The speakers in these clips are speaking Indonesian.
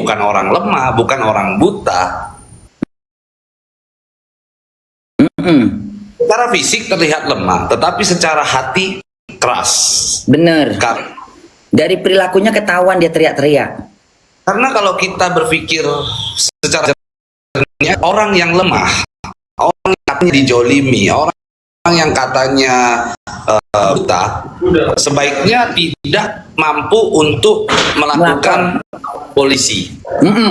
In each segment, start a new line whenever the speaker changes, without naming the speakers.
bukan orang lemah, bukan orang buta. Secara fisik terlihat lemah, tetapi secara hati keras.
Bener. Dari perilakunya ketahuan dia teriak-teriak.
Karena kalau kita berpikir secara jernih, orang yang lemah, orang yang katanya dijolimi, orang yang katanya buta, sebaiknya tidak mampu untuk melakukan polisi.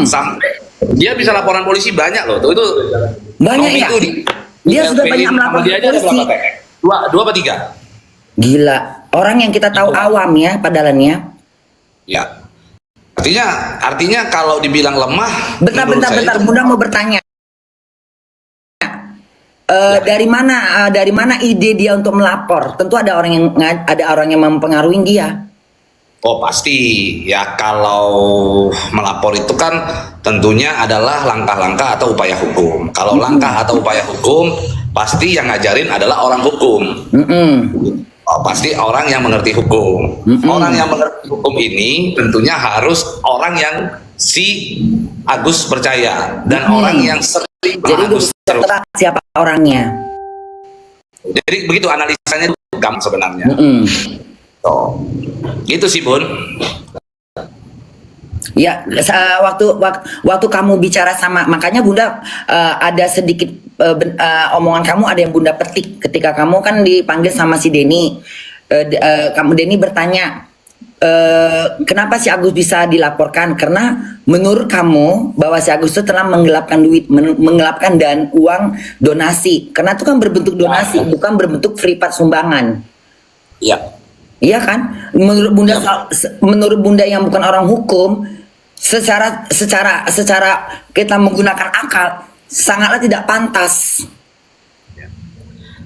Sampai dia bisa laporan polisi banyak loh. Itu
banyak ya. Dia sudah banyak melakukan polisi.
Dua apa tiga?
Gila. Orang yang kita tahu awam ya, padahalnya. Ya.
Artinya kalau dibilang lemah.
Bentar. Bunda mau bertanya. Dari mana ide dia untuk melapor? Tentu ada orang yang mempengaruhi dia.
Oh pasti ya, kalau melapor itu kan tentunya adalah langkah-langkah atau upaya hukum. Kalau langkah atau upaya hukum pasti yang ngajarin adalah orang hukum. Oh, pasti orang yang mengerti hukum. Orang yang mengerti hukum ini tentunya harus orang yang si Agus percaya dan orang yang sering Agus terus.
Siapa orangnya?
Jadi begitu analisanya itu gampang sebenarnya. Oh, gitu sih Bun.
Ya, waktu kamu bicara sama, makanya Bunda ada sedikit omongan kamu ada yang Bunda petik ketika kamu kan dipanggil sama si Denny. Kamu Denny bertanya, kenapa si Agus bisa dilaporkan? Karena menurut kamu bahwa si Agus itu telah menggelapkan duit, menggelapkan dan uang donasi. Karena itu kan berbentuk donasi, bukan berbentuk privat sumbangan.
Iya.
Iya kan? Menurut Bunda yang bukan orang hukum, secara kita menggunakan akal sangatlah tidak pantas.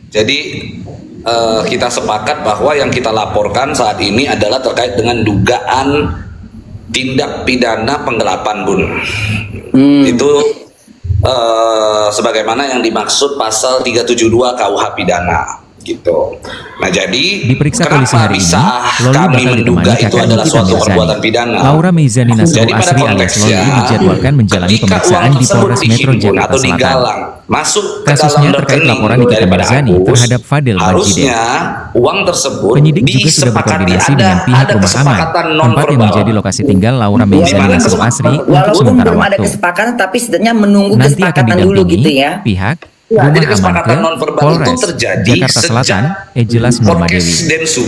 Jadi kita sepakat bahwa yang kita laporkan saat ini adalah terkait dengan dugaan tindak pidana penggelapan Bun. Itu sebagaimana yang dimaksud pasal 372 KUH pidana gitu. Nah jadi
diperiksa polisi
kenapa
hari
bisa
ini,
kami menduga itu adalah suatu perbuatan pidana?
Laura Meizani Nasrul
Jadi pada
Asri alias Loli
konteksnya
dijadwalkan menjalani pemeriksaan di Polres Metro Jakarta
atau
Selatan.
digalang masuk ke
Kasusnya
dalam
terkait
rekening
laporan Nikita
daripada
Mirzani
Agus,
terhadap Fadel Bajiden.
harusnya uang tersebut
Penyidik juga sudah
disepakati,
berkoordinasi dengan pihak rumah aman,
kesepakatan
tempat yang
non-verbal.
menjadi lokasi tinggal Laura Meizani Nasrul Asri untuk
Walaupun
sementara
belum ada
waktu.
kesepakatan, tapi setidaknya menunggu
Nanti akan
kesepakatan dulu
didampingi
gitu ya.
pihak
Ya,
Rumah
jadi
Aman
kesepakatan
ke
non-verbal
Polres
itu terjadi
Jakarta
sejak
Selatan, Ejelas Muhammad
podcast
Dewi.
Densu.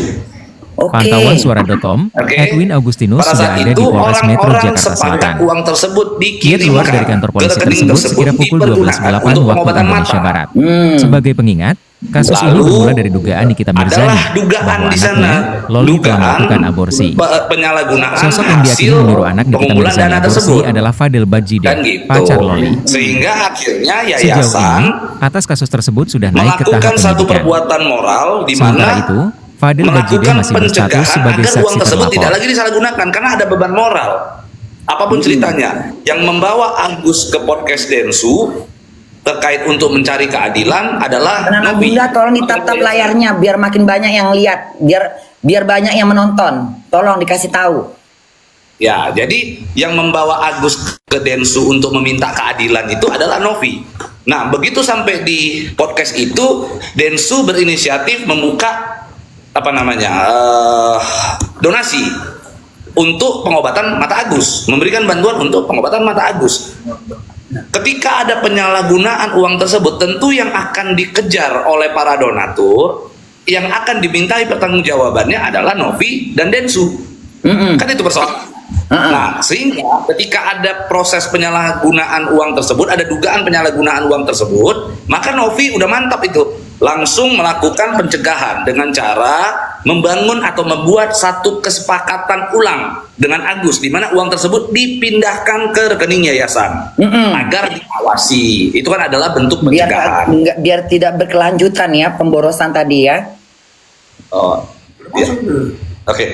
Pantauan suara.com, Edwin Augustinus
Pada
sudah
saat
ada di
itu
Polres Metro
orang-orang
Jakarta
sepakat
Selatan.
uang tersebut
Ia
dikirimkan
keluar dari kantor
ke
polisi
rekening
tersebut
tersebut
sekira pukul
dipergunakan
12.08
untuk
waktu
pengobatan
Indonesia
mata.
Barat. Sebagai pengingat, kasus ini bermula dari dugaan Nikita Mirzani
Adalah dugaan
bahwa
di sana,
anaknya, Loli, telah melakukan aborsi.
Penyalahgunaan
Sosok yang diakini
hasil
menyuruh anak Nikita
pengumpulan
Mirzani
dana
aborsi
tersebut.
adalah Fadel Bajiden,
Kan gitu.
pacar Loli.
Sehingga akhirnya
Sejauh
yayasan
ini, atas kasus tersebut sudah naik ke tahap
melakukan satu
penyidikan.
perbuatan moral di
Sementara
mana
itu, Fadel Bajiden
melakukan
masih berstatus
pencegahan
sebagai
agar uang
saksi
tersebut tidak
terlapor.
lagi disalahgunakan karena ada beban moral. Apapun ceritanya, yang membawa Agus ke podcast Densu terkait untuk mencari keadilan adalah
Anak
Novi.
Bunda tolong ditap-tap layarnya biar makin banyak yang lihat, biar banyak yang menonton. Tolong dikasih tahu.
Ya, jadi yang membawa Agus ke Densu untuk meminta keadilan itu adalah Novi. Nah, begitu sampai di podcast itu, Densu berinisiatif membuka donasi untuk pengobatan mata Agus, memberikan bantuan untuk pengobatan mata Agus. Ketika ada penyalahgunaan uang tersebut, tentu yang akan dikejar oleh para donatur, yang akan dimintai pertanggungjawabannya adalah Novi dan Densu. Kan itu persoalan. Nah, sehingga ketika ada proses penyalahgunaan uang tersebut, ada dugaan penyalahgunaan uang tersebut, maka Novi udah mantap itu, langsung melakukan pencegahan dengan cara membangun atau membuat satu kesepakatan ulang dengan Agus, di mana uang tersebut dipindahkan ke rekening yayasan agar diawasi. Itu kan adalah bentuk pencegahan.
Biar tidak berkelanjutan ya pemborosan tadi ya.
Oh, ya. Oke.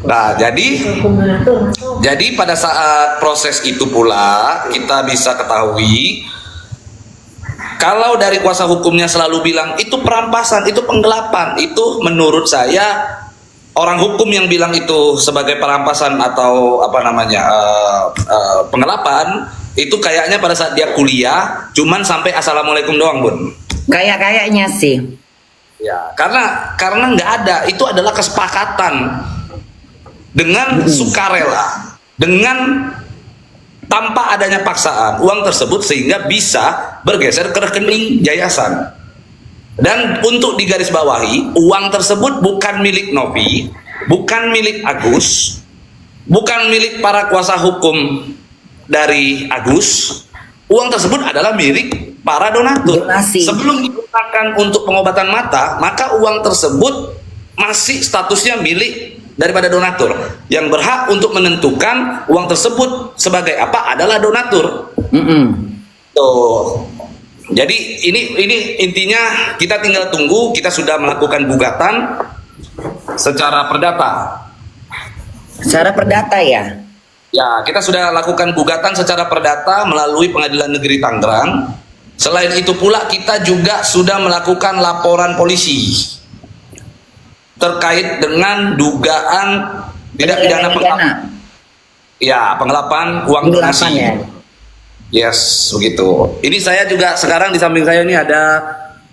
Nah, jadi pada saat proses itu pula kita bisa ketahui kalau dari kuasa hukumnya selalu bilang itu perampasan, itu penggelapan, itu menurut saya orang hukum yang bilang itu sebagai perampasan atau penggelapan itu kayaknya pada saat dia kuliah cuman sampai assalamualaikum doang, Bun.
Kayaknya sih.
Ya, karena nggak ada, itu adalah kesepakatan dengan sukarela, dengan tanpa adanya paksaan uang tersebut sehingga bisa bergeser ke rekening yayasan. Dan untuk digarisbawahi, uang tersebut bukan milik Novi, bukan milik Agus, bukan milik para kuasa hukum dari Agus. Uang tersebut adalah milik para donatur.
Donasi.
Sebelum digunakan untuk pengobatan mata, maka uang tersebut masih statusnya milik daripada donatur. Yang berhak untuk menentukan uang tersebut sebagai apa adalah donatur. Tuh. Jadi ini intinya kita tinggal tunggu. Kita sudah melakukan gugatan secara perdata.
Secara perdata ya.
Ya, kita sudah lakukan gugatan secara perdata melalui Pengadilan Negeri Tangerang. Selain itu pula kita juga sudah melakukan laporan polisi terkait dengan dugaan tidak pidana penggelapan. Ya, penggelapan uang donasi.
Ya.
Yes, begitu. Ini saya juga sekarang di samping saya ini ada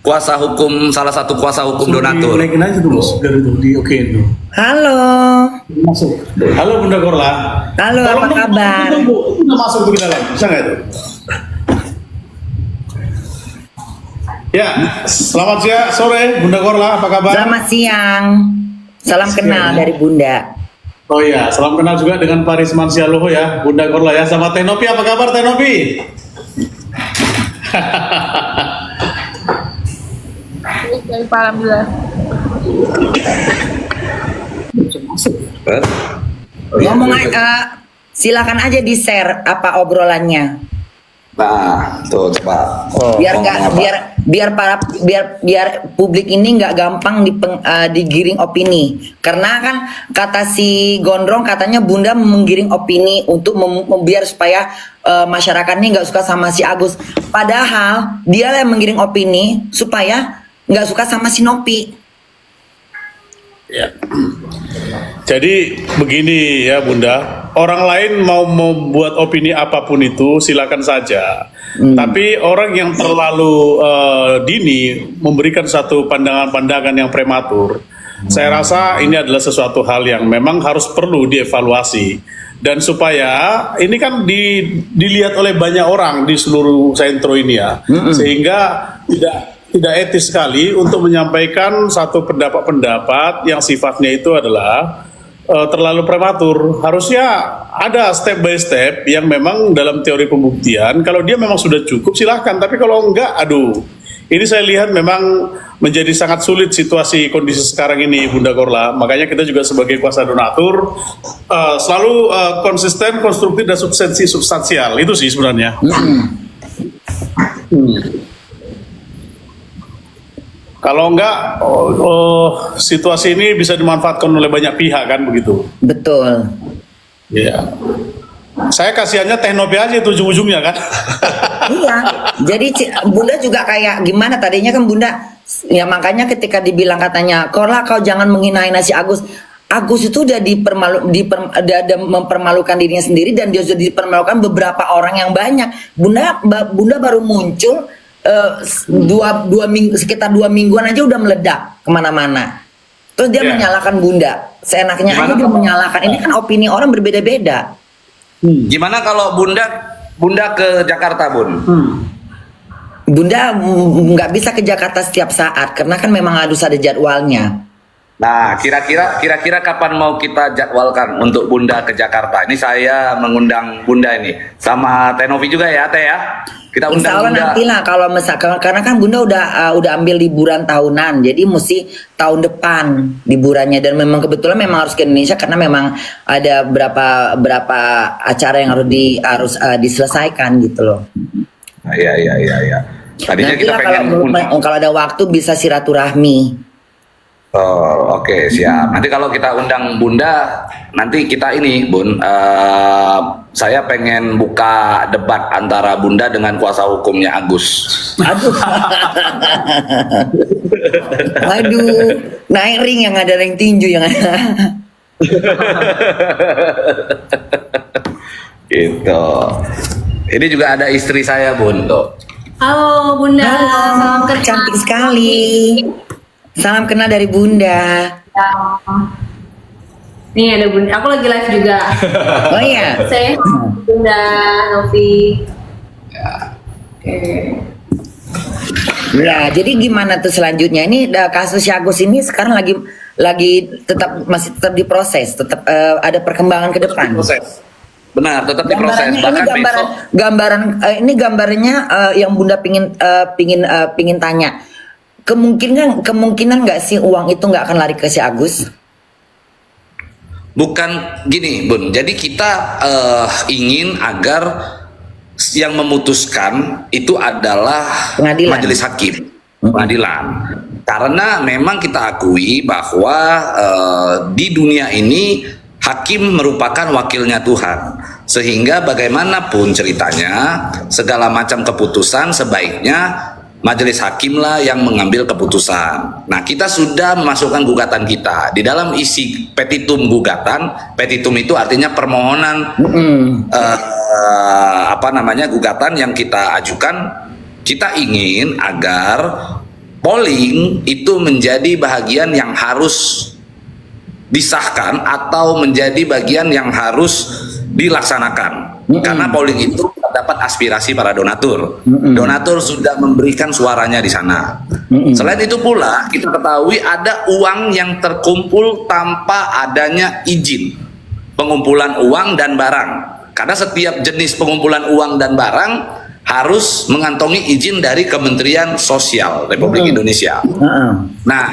kuasa hukum, salah satu kuasa hukum donatur.
Naikin aja tuh, Bos. Biar itu di-okein tuh.
Halo.
Masuk. Halo Bunda Korla.
Halo,
Tolong
apa
dong,
kabar?
Bu. Itu udah masuk tuh ke dalam. Bisa nggak itu? Ya, selamat siang, sore Bunda Korla, apa kabar?
Selamat siang. Salam kenal dari Bunda.
Oh iya, salam kenal juga dengan Pak Risman Sialoho ya, Bunda Korla ya. Sama Tenopi, apa kabar Tenopi?
Baik, Pak, alhamdulillah.
Ngomong silakan aja di share apa obrolannya.
Nah, tuh coba.
Biar nggak biar publik ini nggak gampang digiring opini. Karena kan kata si Gondrong katanya Bunda menggiring opini untuk biar supaya masyarakat ini nggak suka sama si Agus. Padahal dia yang menggiring opini supaya nggak suka sama si Nopi.
Ya. Jadi begini ya Bunda, orang lain mau membuat opini apapun itu silakan saja. Tapi orang yang terlalu dini memberikan satu pandangan-pandangan yang prematur, saya rasa ini adalah sesuatu hal yang memang harus perlu dievaluasi. Dan supaya ini kan dilihat oleh banyak orang di seluruh sentro ini ya, sehingga tidak etis sekali untuk menyampaikan satu pendapat-pendapat yang sifatnya itu adalah terlalu prematur. Harusnya ada step by step yang memang dalam teori pembuktian, kalau dia memang sudah cukup silahkan, tapi kalau enggak, aduh, ini saya lihat memang menjadi sangat sulit situasi kondisi sekarang ini Bunda Korla. Makanya kita juga sebagai kuasa donatur selalu konsisten, konstruktif, dan substansial. Itu sih sebenarnya. Kalau enggak, situasi ini bisa dimanfaatkan oleh banyak pihak kan begitu.
Betul.
Iya. Saya kasihannya Teknopi aja itu ujung-ujungnya kan.
Iya. Jadi Bunda juga kayak gimana tadinya kan Bunda ya makanya ketika dibilang katanya Korla kau jangan menghina-hina si Agus. Agus itu udah udah mempermalukan dirinya sendiri dan dia sudah dipermalukan beberapa orang yang banyak. Bunda baru muncul sekitar 2 mingguan aja udah meledak kemana-mana. Terus dia menyalahkan Bunda. Seenaknya aja dia menyalahkan. Ini kan opini orang berbeda-beda.
Gimana kalau Bunda ke Jakarta, Bun?
Bunda nggak bisa ke Jakarta setiap saat karena kan memang harus ada jadwalnya.
Nah, kira-kira kapan mau kita jadwalkan untuk Bunda ke Jakarta? Ini saya mengundang Bunda ini sama Tenovi juga ya, Teh ya. Kita undang
Insya Allah
Bunda.
nantilah kalau misalkan karena kan Bunda udah ambil liburan tahunan, jadi mesti tahun depan liburannya dan memang kebetulan memang harus ke Indonesia karena memang ada berapa acara yang harus diselesaikan gitu loh.
Iya. Tadinya kita
Nantilah
pengen
kalau ada waktu bisa silaturahmi.
Oh, oke, siap. Nanti kalau kita undang Bunda, nanti kita ini, Bun, saya pengen buka debat antara Bunda dengan kuasa hukumnya Agus.
Aduh. Aduh, naik ring yang ada ring tinju yang ada.
Gitu. Ini juga ada istri saya, Bun. Tuh.
Halo Bunda, salam
Halo,
kenal.
cantik sekali. Salam kenal dari Bunda.
Nih ada Bunda, aku lagi live juga.
Oh iya.
Saya Bunda Novi. Oke.
Ya, jadi gimana tuh selanjutnya? Ini kasus Agus ini sekarang lagi masih tetap diproses, tetap ada perkembangan ke depan.
Proses. Benar, tetap diproses.
Gambarannya ini
Bahkan besok
ini gambarnya yang Bunda pingin tanya. Kemungkinan nggak sih uang itu nggak akan lari ke si Agus?
bukan gini, Bun. Jadi kita ingin agar yang memutuskan itu adalah
Pengadilan.
majelis hakim, pengadilan. Karena memang kita akui bahwa di dunia ini hakim merupakan wakilnya Tuhan. Sehingga bagaimanapun ceritanya, segala macam keputusan sebaiknya majelis hakim lah yang mengambil keputusan. Nah, kita sudah memasukkan gugatan kita di dalam isi petitum gugatan. Petitum itu artinya permohonan gugatan yang kita ajukan. Kita ingin agar polling itu menjadi bagian yang harus disahkan atau menjadi bagian yang harus dilaksanakan. Karena polling itu dapat aspirasi para donatur. Donatur sudah memberikan suaranya di sana. Selain itu pula kita ketahui ada uang yang terkumpul tanpa adanya izin pengumpulan uang dan barang. Karena setiap jenis pengumpulan uang dan barang harus mengantongi izin dari Kementerian Sosial Republik Indonesia. Nah,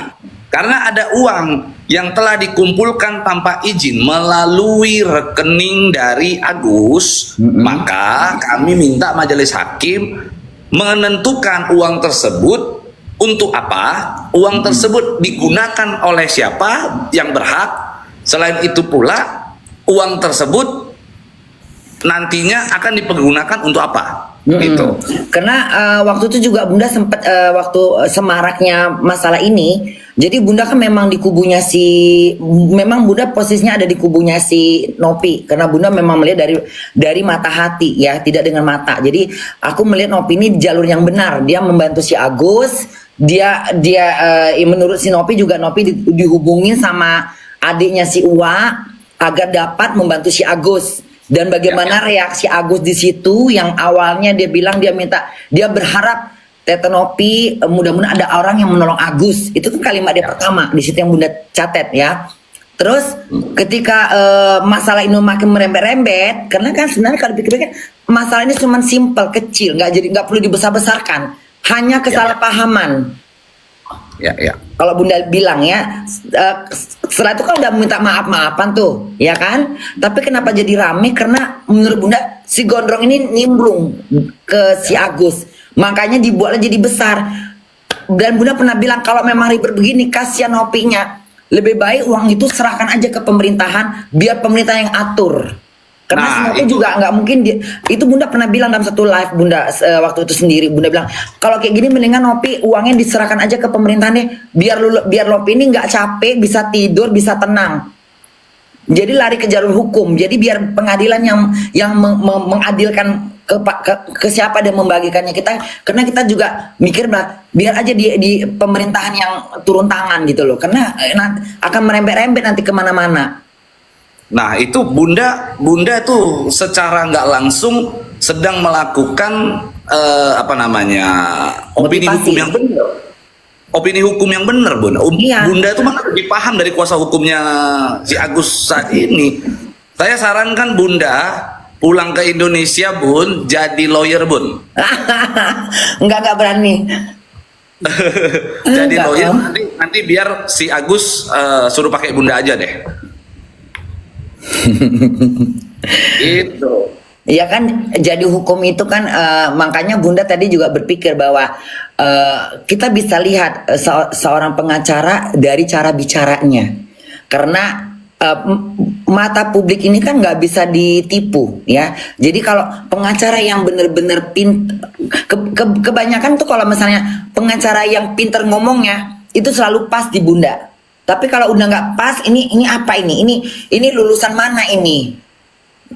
karena ada uang yang telah dikumpulkan tanpa izin melalui rekening dari Agus, maka kami minta majelis hakim menentukan uang tersebut untuk apa, uang tersebut digunakan oleh siapa yang berhak. Selain itu pula uang tersebut nantinya akan dipergunakan untuk apa. Gitu.
Karena waktu itu juga Bunda sempat waktu semaraknya masalah ini, jadi Bunda kan memang di kubunya memang Bunda posisinya ada di kubunya si Nopi, karena Bunda memang melihat dari mata hati ya, tidak dengan mata. Jadi aku melihat Nopi ini di jalur yang benar, dia membantu si Agus, menurut si Nopi juga Nopi dihubungin sama adiknya si Uwa agar dapat membantu si Agus. Dan bagaimana reaksi Agus di situ yang awalnya dia bilang dia berharap Tete Nopi mudah-mudahan ada orang yang menolong Agus. Itu kan kalimat dia pertama di situ yang Bunda catat ya. Terus ketika masalah ini makin merembet-rembet, karena kan sebenarnya kalau pikir-pikir masalah ini cuma simpel, kecil, nggak perlu dibesar-besarkan, hanya kesalahpahaman.
Ya.
Kalau Bunda bilang ya, setelah itu kan udah minta maaf-maafan tuh, ya kan? Tapi kenapa jadi rame? Karena menurut Bunda si Gondrong ini nimbrung ke si Agus, makanya dibuatnya jadi besar. Dan Bunda pernah bilang kalau memang ribet begini, kasihan Nopinya, lebih baik uang itu serahkan aja ke pemerintahan, biar pemerintah yang atur. Karena
Nah,
Nopi juga nggak mungkin itu Bunda pernah bilang dalam satu live Bunda waktu itu sendiri. Bunda bilang kalau kayak gini mendingan Nopi uangnya diserahkan aja ke pemerintahan deh, biar Nopi ini nggak capek, bisa tidur, bisa tenang. Jadi lari ke jalur hukum. Jadi biar pengadilan yang mengadilkan ke siapa dia membagikannya kita. Karena kita juga mikir biar aja di pemerintahan yang turun tangan gitu loh. Karena akan merembet-rembet nanti kemana-mana.
Nah, itu Bunda tuh secara nggak langsung sedang melakukan opini
Motivasi.
hukum yang benar. Opini hukum yang benar, Bunda.
Iya.
Bunda tuh malah lebih paham dari kuasa hukumnya si Agus saat ini. Saya sarankan Bunda pulang ke Indonesia, Bun, jadi lawyer, Bun.
Enggak berani.
Jadi
Enggak,
lawyer
Om.
nanti biar si Agus suruh pakai Bunda aja deh. Gitu.
Ya kan, jadi hukum itu kan makanya Bunda tadi juga berpikir bahwa kita bisa lihat seorang pengacara dari cara bicaranya, karena mata publik ini kan nggak bisa ditipu ya. Jadi kalau pengacara yang benar-benar kebanyakan tuh kalau misalnya pengacara yang pinter ngomongnya itu selalu pas di Bunda. Tapi kalau udah nggak pas, ini apa ini lulusan mana ini?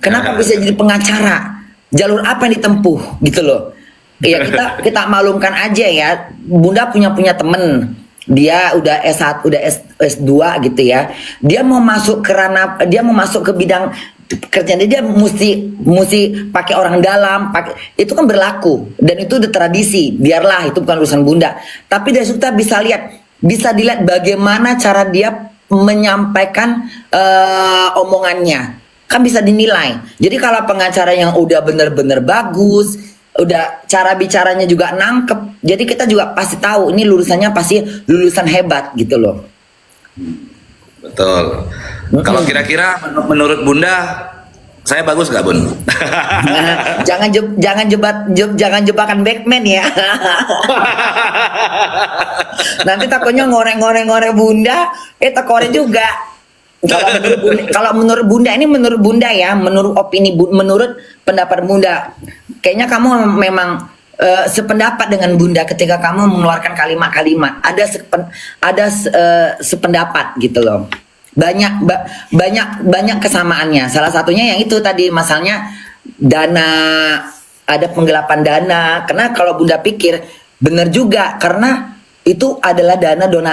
Kenapa bisa jadi pengacara? Jalur apa yang ditempuh gitu loh? Ya kita maklumkan aja ya. Bunda punya temen, dia udah S1, udah S2 gitu ya. Dia mau masuk ke ranah, dia mau masuk ke bidang kerjaan dia mesti pakai orang dalam, itu kan berlaku dan itu udah tradisi. Biarlah, itu bukan urusan Bunda. Tapi dari situ kita bisa dilihat bagaimana cara dia menyampaikan omongannya, kan bisa dinilai. Jadi kalau pengacara yang udah bener-bener bagus, udah cara bicaranya juga nangkep, jadi kita juga pasti tahu ini lulusannya pasti lulusan hebat gitu loh.
Betul. Kalau kira-kira menurut Bunda, saya bagus nggak, Bun?
Jangan jebakan Batman ya. Nanti takutnya ngoreng Bunda, tekore juga. Kalau menurut Bunda ini, menurut Bunda ya, menurut opini menurut pendapat Bunda, kayaknya kamu memang sependapat dengan Bunda ketika kamu mengeluarkan kalimat-kalimat. Ada sependapat gitu loh. Banyak kesamaannya. Salah satunya yang itu tadi, masalahnya dana, ada penggelapan dana. Karena kalau Bunda pikir benar juga, karena itu adalah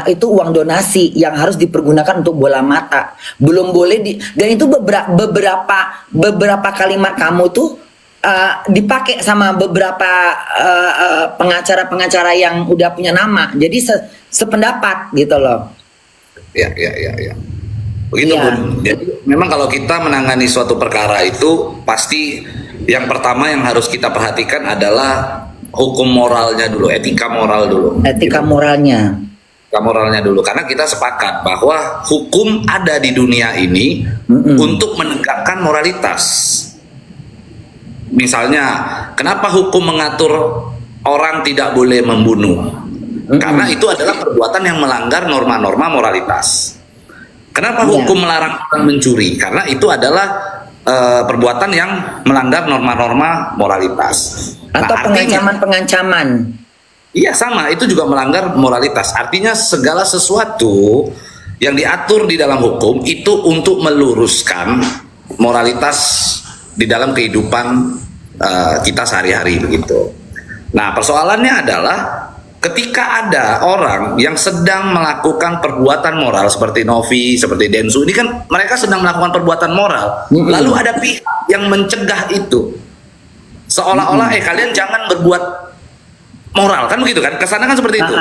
itu uang donasi yang harus dipergunakan untuk bola mata. Belum boleh dan itu beberapa kalimat kamu tuh dipakai sama beberapa pengacara yang udah punya nama. Jadi sependapat gitu loh.
Ya. Begitu,
Iya.
Bun. Jadi memang kalau kita menangani suatu perkara itu pasti yang pertama yang harus kita perhatikan adalah hukum moralnya dulu, etika moral dulu.
Etika moralnya.
Etika moralnya dulu, karena kita sepakat bahwa hukum ada di dunia ini untuk menegakkan moralitas. Misalnya, kenapa hukum mengatur orang tidak boleh membunuh? Karena itu adalah perbuatan yang melanggar norma-norma moralitas. Kenapa hukum melarang orang mencuri? Karena itu adalah perbuatan yang melanggar norma-norma moralitas.
Atau pengancaman.
Iya, sama, itu juga melanggar moralitas. Artinya segala sesuatu yang diatur di dalam hukum itu untuk meluruskan moralitas di dalam kehidupan kita sehari-hari begitu. Nah, persoalannya adalah ketika ada orang yang sedang melakukan perbuatan moral seperti Novi, seperti Densu, ini kan mereka sedang melakukan perbuatan moral, lalu ada pihak yang mencegah itu, seolah-olah kalian jangan berbuat moral, kan begitu kan? Kesannya kan seperti itu.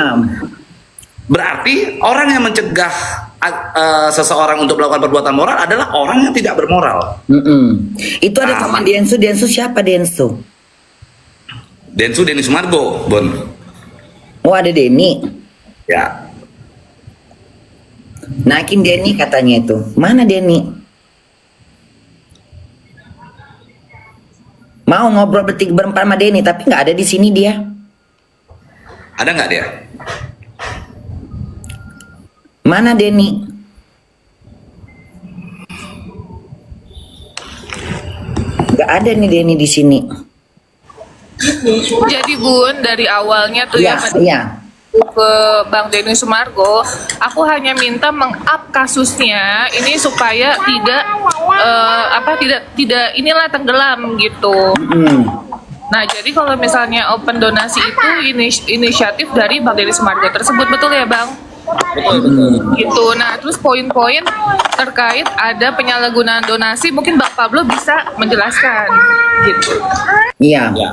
Berarti orang yang mencegah seseorang untuk melakukan perbuatan moral adalah orang yang tidak bermoral.
Itu ada sama Densu. Siapa Densu?
Denny Sumargo, Bon.
Oh, ada Denny.
Ya.
Naikin Denny katanya itu. Mana Denny? Mau ngobrol berempat sama Denny, tapi nggak ada di sini dia.
Ada nggak dia?
Mana Denny? Nggak ada nih Denny di sini.
Jadi Bun, dari awalnya tuh
Iya.
ke Bang Denny Sumargo, aku hanya minta meng-up kasusnya ini supaya tidak inilah tenggelam gitu. Nah, jadi kalau misalnya open donasi itu inisiatif dari Bang Denny Sumargo tersebut, betul ya Bang?
Betul.
Gitu. Nah, terus poin-poin terkait ada penyalahgunaan donasi, mungkin Bang Pablo bisa menjelaskan gitu.
Iya.
Ya.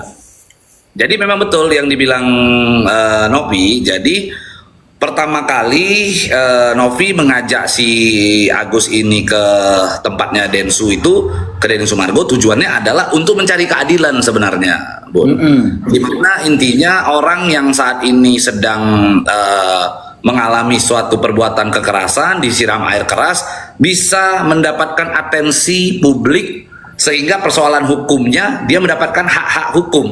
Jadi memang betul yang dibilang Novi. Jadi pertama kali Novi mengajak si Agus ini ke tempatnya Densu itu, ke Denny Sumargo, tujuannya adalah untuk mencari keadilan sebenarnya, Bun. Dimana intinya orang yang saat ini sedang mengalami suatu perbuatan kekerasan, disiram air keras, bisa mendapatkan atensi publik sehingga persoalan hukumnya dia mendapatkan hak-hak hukum.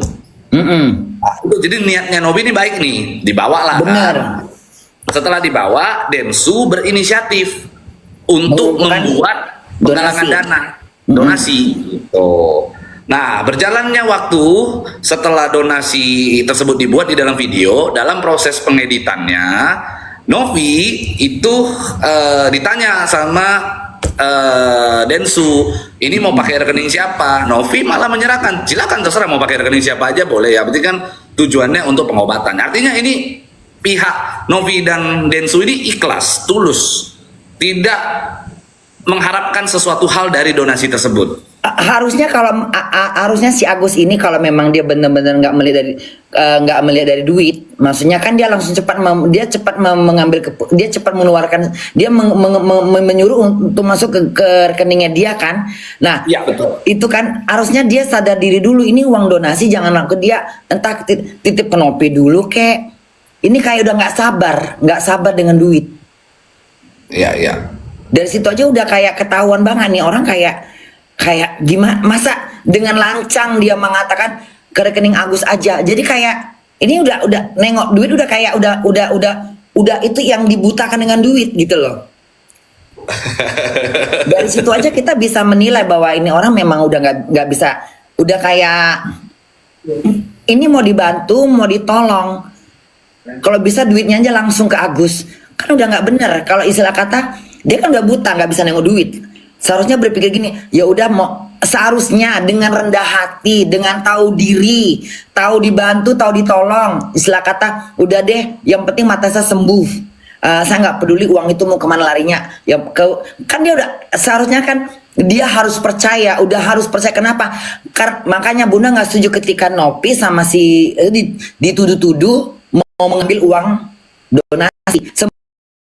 Jadi niatnya Novi ini baik nih, dibawalah.
Benar.
Setelah dibawa, Densu berinisiatif untuk membuat penggalangan dana, donasi. Gitu. Nah, berjalannya waktu setelah donasi tersebut dibuat di dalam video, dalam proses pengeditannya, Novi itu ditanya sama Densu, ini mau pakai rekening siapa? Novi malah menyerahkan, silakan terserah mau pakai rekening siapa aja boleh ya. Berarti kan tujuannya untuk pengobatan. Artinya ini pihak Novi dan Densu ini ikhlas, tulus, tidak mengharapkan sesuatu hal dari donasi tersebut.
Harusnya kalau harusnya si Agus ini kalau memang dia benar-benar nggak melihat dari duit, maksudnya kan dia langsung cepat mengambil dia cepat mengeluarkan, dia menyuruh untuk masuk ke rekeningnya dia kan. Nah,
Ya, betul.
itu kan harusnya dia sadar diri dulu, ini uang donasi jangan langsung dia entah titip ke Nopi dulu kek. Ini kayak udah nggak sabar dengan duit.
Ya.
Dari situ aja udah kayak ketahuan banget nih orang kayak gimana, masa dengan lancang dia mengatakan ke rekening Agus aja. Jadi kayak ini udah nengok duit udah kayak udah itu yang dibutakan dengan duit gitu loh. Dari situ aja kita bisa menilai bahwa ini orang memang udah nggak bisa, udah kayak ini mau dibantu mau ditolong, kalau bisa duitnya aja langsung ke Agus, kan udah nggak bener. Kalau istilah kata dia kan udah buta, nggak bisa nengok duit. Seharusnya berpikir gini, ya udah seharusnya dengan rendah hati, dengan tahu diri, tahu dibantu, tahu ditolong. Istilah kata, udah deh, yang penting mata saya sembuh. Saya nggak peduli uang itu mau kemana larinya. Ya kan dia udah seharusnya kan dia harus percaya, udah harus percaya. Kenapa? Makanya Bunda nggak setuju ketika Nopi sama si dituduh-tuduh mau mengambil uang donasi.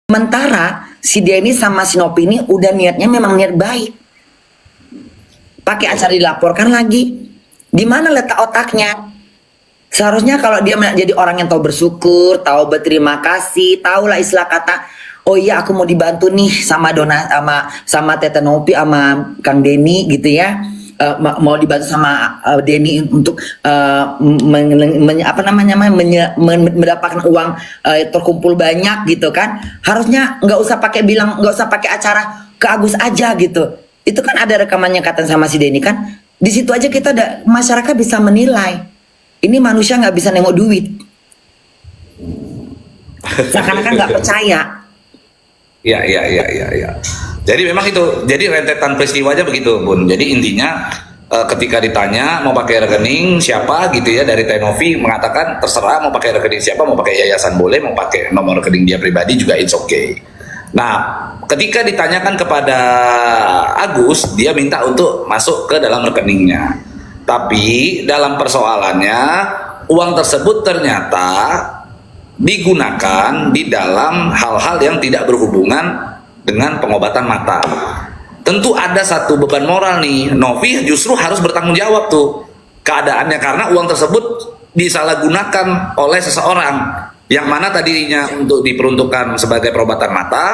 Sementara si Denny sama si Nopi ini udah niatnya memang niat baik. Pakai acara dilaporkan lagi. Di mana letak otaknya? Seharusnya kalau dia jadi orang yang tahu bersyukur, tahu berterima kasih, tahu lah istilah kata, oh iya aku mau dibantu nih sama sama Tete Nopi sama Kang Denny gitu ya. Mau dibantu sama Denny untuk mendapatkan uang terkumpul banyak gitu kan. Harusnya nggak usah pakai acara ke Agus aja gitu. Itu kan ada rekamannya kata sama si Denny kan. Di situ aja masyarakat bisa menilai. Ini manusia nggak bisa nengok duit. Seakan-akan nggak percaya.
Ya. Jadi memang itu, jadi rentetan peristiwanya begitu, Bun. Jadi intinya ketika ditanya mau pakai rekening siapa gitu ya, dari Tenovi mengatakan terserah mau pakai rekening siapa, mau pakai yayasan boleh, mau pakai nomor rekening dia pribadi juga it's okay. Nah, ketika ditanyakan kepada Agus, dia minta untuk masuk ke dalam rekeningnya. Tapi dalam persoalannya uang tersebut ternyata digunakan di dalam hal-hal yang tidak berhubungan dengan pengobatan mata. Tentu ada satu beban moral nih. Novi justru harus bertanggung jawab tuh keadaannya karena uang tersebut disalahgunakan oleh seseorang yang mana tadinya untuk diperuntukkan sebagai pengobatan mata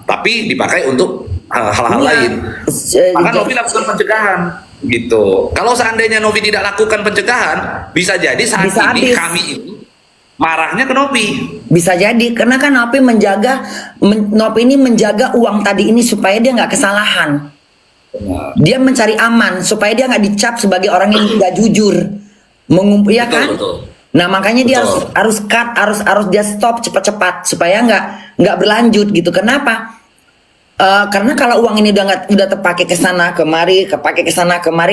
tapi dipakai untuk hal-hal lain. Maka Novi lakukan pencegahan gitu. Kalau seandainya Novi tidak lakukan pencegahan, bisa jadi saat ini kami ini marahnya ke Novi.
Bisa jadi karena kan Novi ini menjaga uang tadi ini supaya dia nggak kesalahan. Dia mencari aman supaya dia nggak dicap sebagai orang yang tidak jujur. Ya kan?
Betul.
Nah makanya dia harus cut, harus dia stop cepat-cepat supaya nggak berlanjut gitu. Kenapa? Karena kalau uang ini udah terpakai ke sana kemari,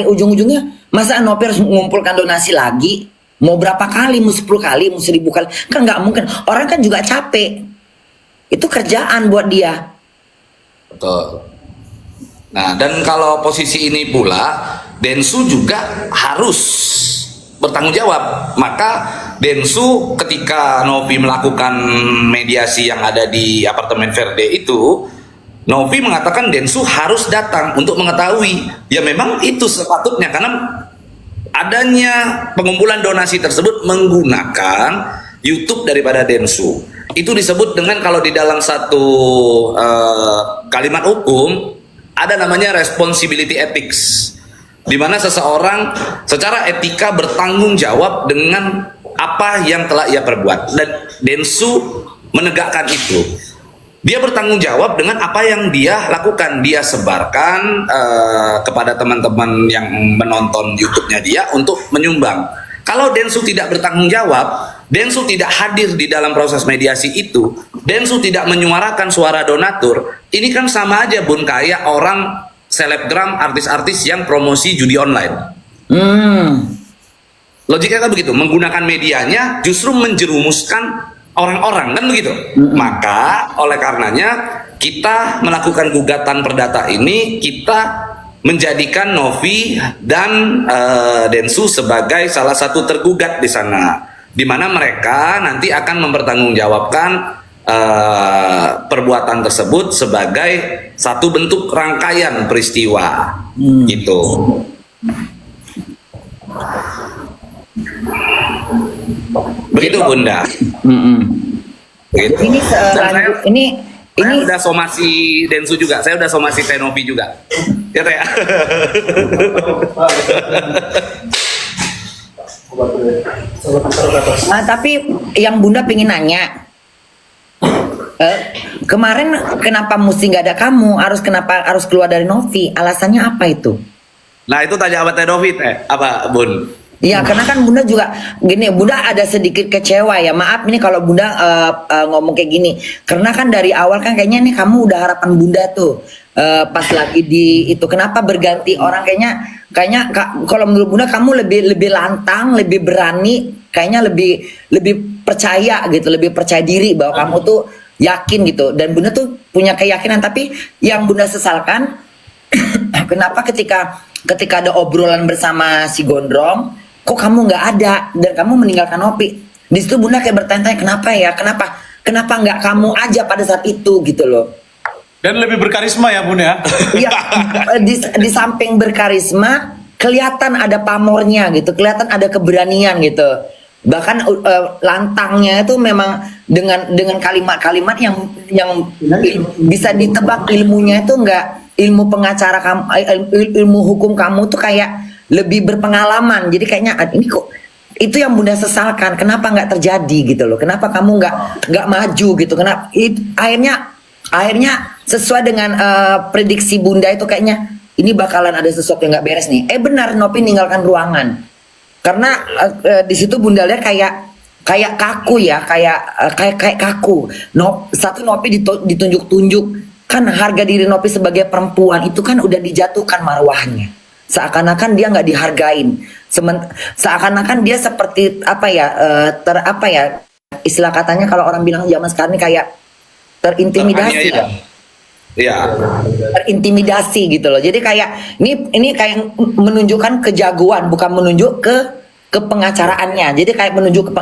ujung-ujungnya masa Novi harus mengumpulkan donasi lagi? Mau berapa kali, mau 10 kali, mau 1000 kali, kan nggak mungkin. Orang kan juga capek. Itu kerjaan buat dia.
Betul. Nah, dan kalau posisi ini pula, Densu juga harus bertanggung jawab. Maka Densu ketika Novi melakukan mediasi yang ada di apartemen Verde itu, Novi mengatakan Densu harus datang untuk mengetahui. Ya memang itu sepatutnya karena adanya pengumpulan donasi tersebut menggunakan YouTube daripada Densu. Itu disebut dengan kalau di dalam satu kalimat hukum ada namanya responsibility ethics, di mana seseorang secara etika bertanggung jawab dengan apa yang telah ia perbuat, dan Densu menegakkan itu. Dia bertanggung jawab dengan apa yang dia lakukan. Dia sebarkan kepada teman-teman yang menonton YouTube-nya dia untuk menyumbang. Kalau Densu tidak bertanggung jawab, Densu tidak hadir di dalam proses mediasi itu, Densu tidak menyuarakan suara donatur, ini kan sama aja Bun kayak orang selebgram, artis-artis yang promosi judi online. Logiknya kan begitu, menggunakan medianya justru menjerumuskan orang-orang, kan begitu. Maka oleh karenanya kita melakukan gugatan perdata ini, kita menjadikan Novi dan Densu sebagai salah satu tergugat di sana, di mana mereka nanti akan mempertanggungjawabkan perbuatan tersebut sebagai satu bentuk rangkaian peristiwa, gitu. Begitu Bunda. Begitu.
Ini ini
Saya udah somasi Densu juga, saya udah somasi Tenovi juga. Ya Teh.
Tapi yang Bunda pengen nanya, kemarin kenapa mesti nggak ada kamu? Kenapa harus keluar dari Novi? Alasannya apa itu?
Nah itu tanya apa Tenovi apa Bun?
Ya karena kan Bunda juga gini, Bunda ada sedikit kecewa ya. Maaf ini kalau Bunda ngomong kayak gini, karena kan dari awal kan kayaknya nih kamu udah harapan Bunda tuh pas lagi di itu. Kenapa berganti orang? Kayaknya kalau menurut Bunda kamu lebih lantang, lebih berani, kayaknya lebih percaya gitu, lebih percaya diri bahwa kamu tuh yakin gitu. Dan Bunda tuh punya keyakinan. Tapi yang Bunda sesalkan, kenapa ketika ada obrolan bersama si Gondrong, kok kamu nggak ada dan kamu meninggalkan Novi? Di situ Bunda kayak bertanya-tanya kenapa ya, kenapa nggak kamu aja pada saat itu gitu loh.
Dan lebih berkarisma ya Bun ya.
Iya, di samping berkarisma kelihatan ada pamornya gitu, kelihatan ada keberanian gitu. Bahkan lantangnya itu memang dengan kalimat-kalimat yang bisa ditebak ilmunya itu enggak, ilmu pengacara kamu, ilmu hukum kamu tuh kayak lebih berpengalaman. Jadi kayaknya ini kok itu yang Bunda sesalkan, kenapa nggak terjadi gitu loh, kenapa kamu nggak maju gitu, kenapa akhirnya sesuai dengan prediksi Bunda itu kayaknya ini bakalan ada sesuatu yang nggak beres nih. Benar, Novi ninggalkan ruangan karena di situ Bunda lihat kayak kaku ya, kayak kaku. Satu Novi ditunjuk-tunjuk, kan harga diri Novi sebagai perempuan itu kan udah dijatuhkan marwahnya. Seakan-akan dia nggak dihargain, seakan-akan dia seperti istilah katanya kalau orang bilang zaman sekarang ini kayak terintimidasi ya.
Iya.
Terintimidasi gitu loh. Jadi kayak ini kayak menunjukkan kejagoan, bukan menunjuk ke pengacaraannya. Jadi kayak menunjuk ke